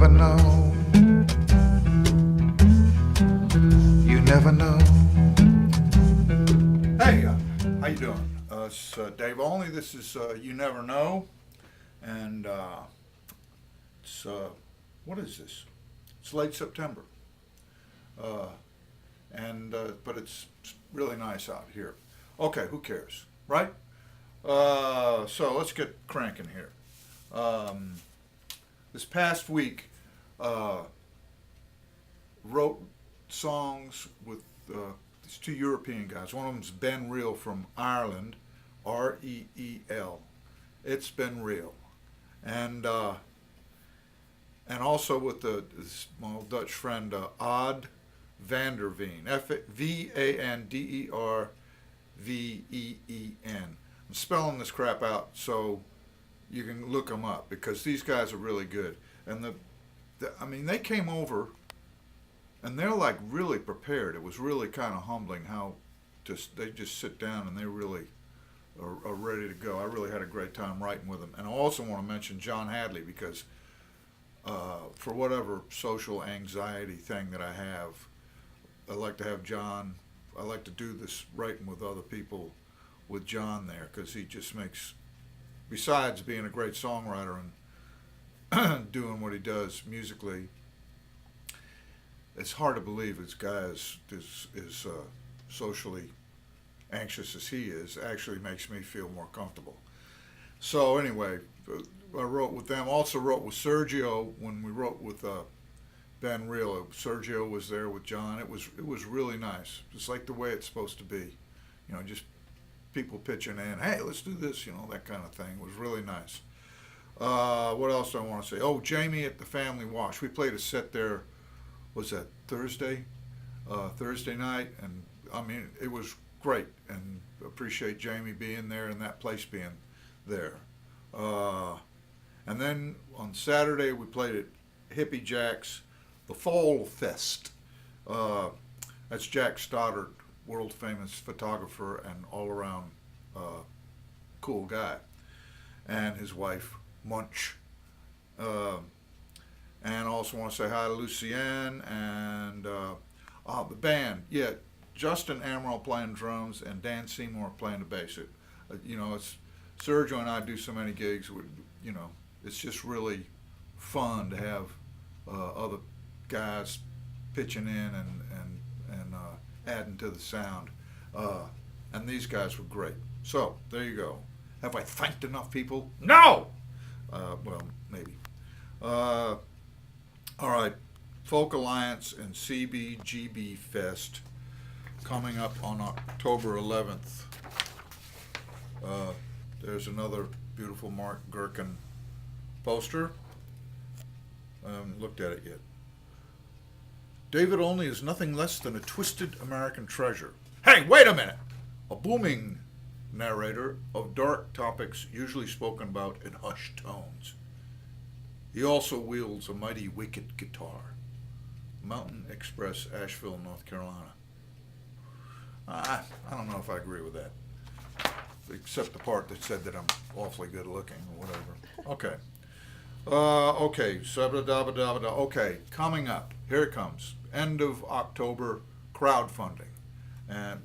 never know. You never know. Hey, how you doing? It's Dave Olney. This is You Never Know, and it's what is this? It's late September, but it's really nice out here. Okay, who cares, right? So let's get cranking here. This past week, wrote songs with these two European guys. One of them's Ben Reel from Ireland, Reel. It's Ben Reel, and also with my old Dutch friend Odd Vanderveen, Vanderveen. I'm spelling this crap out so you can look them up because these guys are really good. And they came over and they're like really prepared. It was really kind of humbling how they just sit down and they really are ready to go. I really had a great time writing with them. And I also want to mention John Hadley because for whatever social anxiety thing that I have, I like to have John. I like to do this writing with other people with John there because he just makes, besides being a great songwriter and doing what he does musically, it's hard to believe this guy is socially anxious as he is. Actually makes me feel more comfortable. So anyway, I wrote with them. Also wrote with Sergio when we wrote with Ben Reel. Sergio was there with John. It was really nice. Just like the way it's supposed to be. You know, just people pitching in, hey, let's do this, that kind of thing. It was really nice. What else do I want to say? Oh, Jamie at the Family Wash. We played a set there, was that Thursday night, and I mean, it was great, and appreciate Jamie being there and that place being there. And then on Saturday, we played at Hippie Jack's, the Fall Fest. That's Jack Stoddard, world famous photographer and all around cool guy, and his wife Munch. And also want to say hi to Lucienne and the band. Yeah, Justin Amaral playing drums and Dan Seymour playing the bass. It's Sergio and I do so many gigs. It's just really fun to have other guys pitching in and adding to the sound. And these guys were great. So, there you go. Have I thanked enough people? No! Well, maybe. All right. Folk Alliance and CBGB Fest coming up on October 11th. There's another beautiful Mark Gherkin poster. I haven't looked at it yet. David Olney is nothing less than a twisted American treasure. Hey, wait a minute! A booming narrator of dark topics usually spoken about in hushed tones. He also wields a mighty wicked guitar. Mountain Express, Asheville, North Carolina. I don't know if I agree with that. Except the part that said that I'm awfully good looking or whatever. Okay. Okay, coming up. Here it comes. End of October, crowdfunding. And,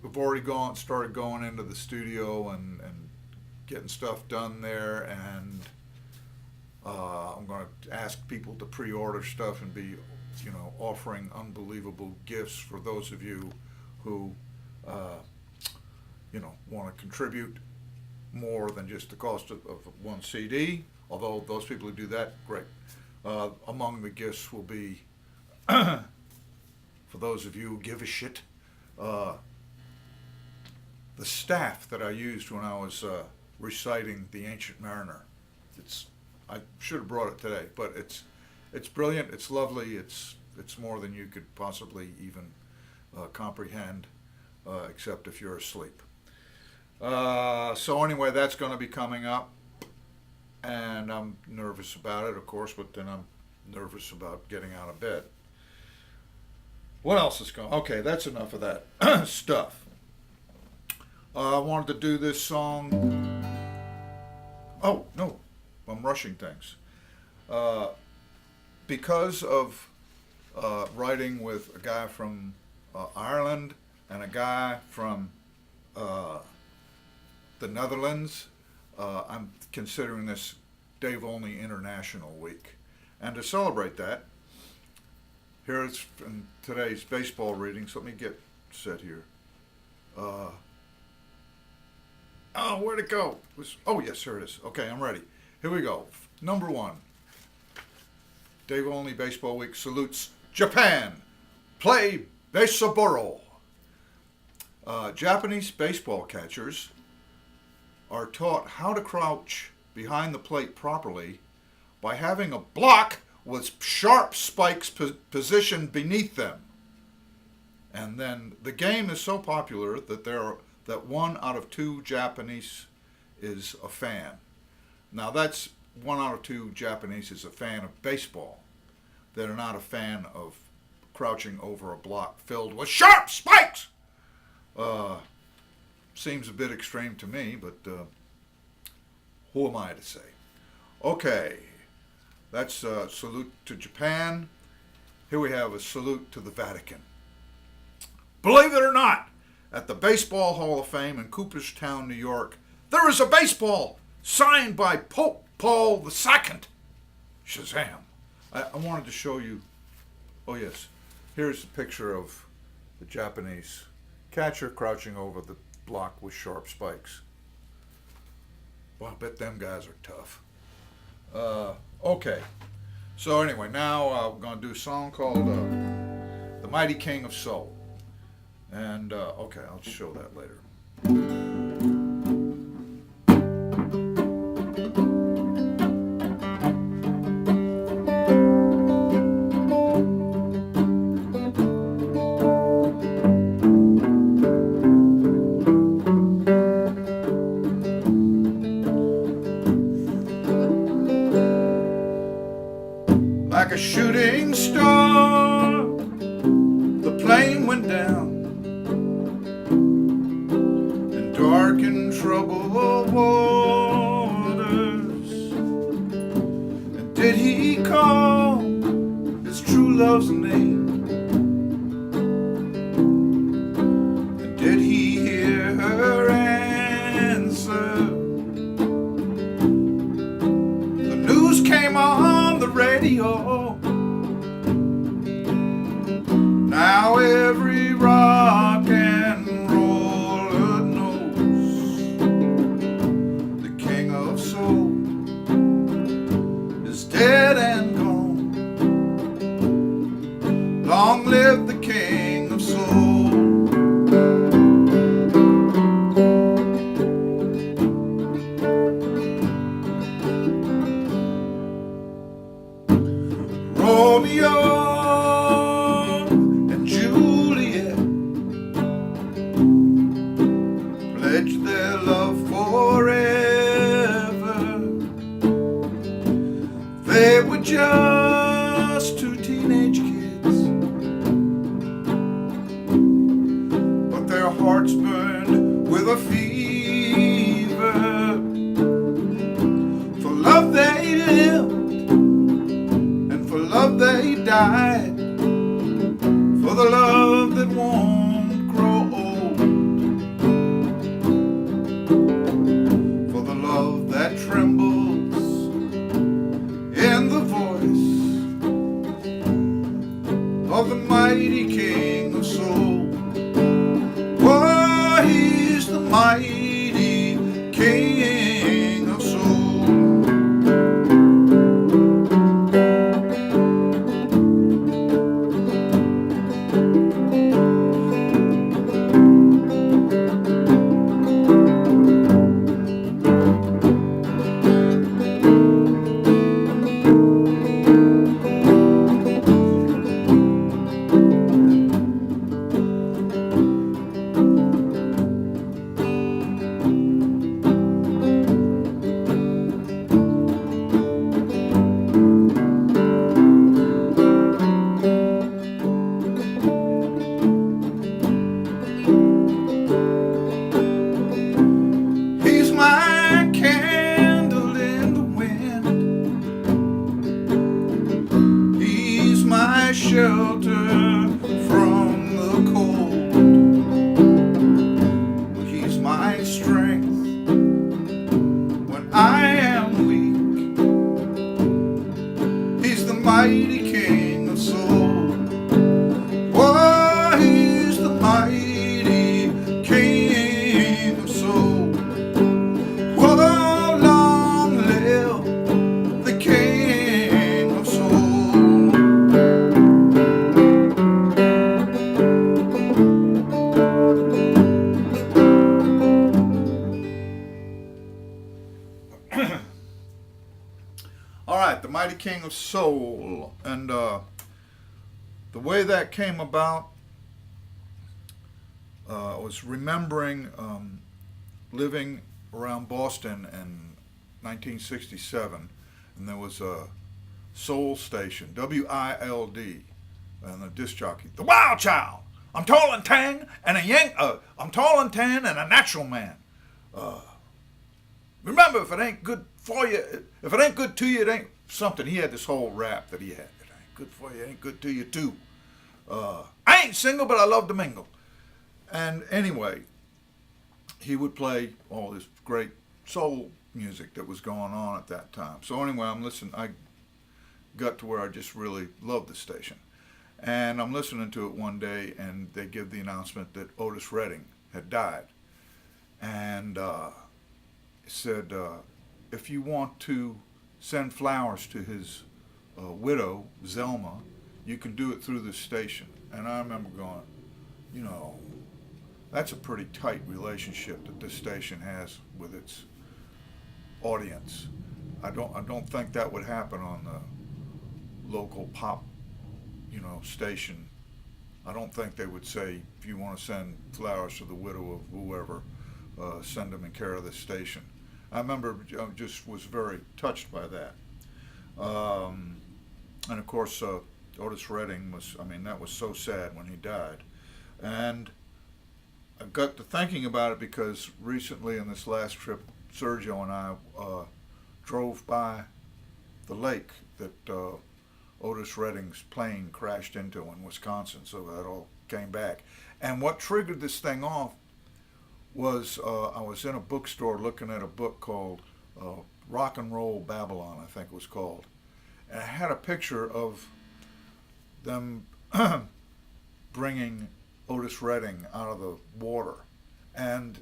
we've already started going into the studio and getting stuff done there, and I'm going to ask people to pre-order stuff and be, offering unbelievable gifts for those of you who, want to contribute more than just the cost of one CD, although those people who do that, great. Among the gifts will be, for those of you who give a shit, the staff that I used when I was reciting The Ancient Mariner. I should have brought it today, but it's brilliant, it's lovely, it's more than you could possibly even comprehend, except if you're asleep. So anyway, that's going to be coming up, and I'm nervous about it, of course, but then I'm nervous about getting out of bed. What else is going on? Okay, that's enough of that stuff. I wanted to do this song. Oh, no. I'm rushing things. Because of writing with a guy from Ireland and a guy from the Netherlands, I'm considering this Dave Olney International Week. And to celebrate that, here it's in today's baseball readings. Let me get set here. Oh, where'd it go? Oh, yes, here it is. Okay, I'm ready. Here we go. Number one. Dave Olney Baseball Week salutes Japan. Play baseball. Japanese baseball catchers are taught how to crouch behind the plate properly by having a block with sharp spikes positioned beneath them. And then the game is so popular that 1 out of 2 Japanese is a fan. Now that's 1 out of 2 Japanese is a fan of baseball. They're not a fan of crouching over a block filled with sharp spikes. Seems a bit extreme to me, but who am I to say? Okay, that's a salute to Japan. Here we have a salute to the Vatican. Believe it or not, at the Baseball Hall of Fame in Cooperstown, New York, there is a baseball signed by Pope Paul II. Shazam. I wanted to show you, oh yes, here's a picture of the Japanese catcher crouching over the block with sharp spikes. Well, I bet them guys are tough. Okay, so anyway, now we're going to do a song called The Mighty King of Soul. And, okay, I'll show that later. Like a shooting star, the plane went down in dark and troubled waters. And did he call his true love's name? And did he hear her answer? The news came on the radio. Now every rock and roller knows the King of Soul is dead and gone. Long live the King of Soul. Romeo and Juliet pledged their love forever. They were just 2 teenage kids, but their hearts burned with a fever. For love they lived, for love they died, for the love that won't grow old, for the love that trembles in the voice of the mighty King of Soul. Oh, he's the mighty King of Soul. shelter from the cold. He's my strength when I am weak. He's the mighty King of soul. Oh, he's the mighty King of soul. Oh, long live the King of soul. All right, the mighty King of soul. And the way that came about was remembering living around Boston in 1967, and there was a soul station, WILD, and the disc jockey, the Wild Child. I'm tall and tan, and I'm tall and tan, and a natural man. Remember, if it ain't good for you, if it ain't good to you, it ain't something. He had this whole rap that he had. It ain't good for you, it ain't good to you too. I ain't single, but I love to mingle. And anyway, he would play all this great soul music that was going on at that time. So anyway, I'm listening. I got to where I just really loved the station. And I'm listening to it one day, and they give the announcement that Otis Redding had died. And it said, if you want to send flowers to his widow, Zelma, you can do it through this station. And I remember going, you know, that's a pretty tight relationship that this station has with its audience. I don't think that would happen on the local pop, station. I don't think they would say, if you want to send flowers to the widow of whoever, send them in care of this station. I remember I just was very touched by that. And of course, Otis Redding that was so sad when he died. And I got to thinking about it because recently in this last trip, Sergio and I drove by the lake that Otis Redding's plane crashed into in Wisconsin, so that all came back. And what triggered this thing off was I was in a bookstore looking at a book called Rock and Roll Babylon, I think it was called. And it had a picture of them bringing Otis Redding out of the water. And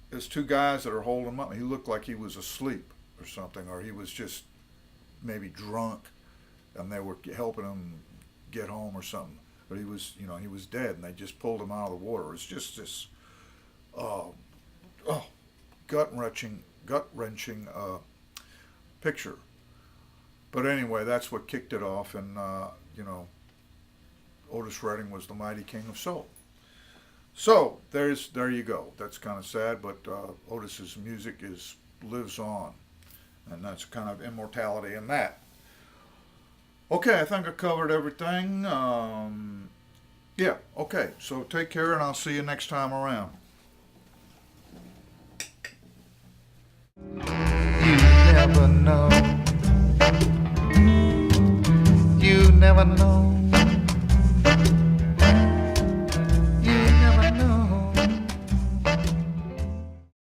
there's two guys that are holding him up. He looked like he was asleep or something, or he was just maybe drunk, and they were helping him get home or something. But he was, he was dead, and they just pulled him out of the water. It's just this gut-wrenching picture. But anyway, that's what kicked it off, and Otis Redding was the mighty King of soul. So there you go. That's kind of sad, but Otis's music lives on, and that's kind of immortality in that. Okay, I think I covered everything. Yeah, okay. So take care, and I'll see you next time around. You never know. You never know.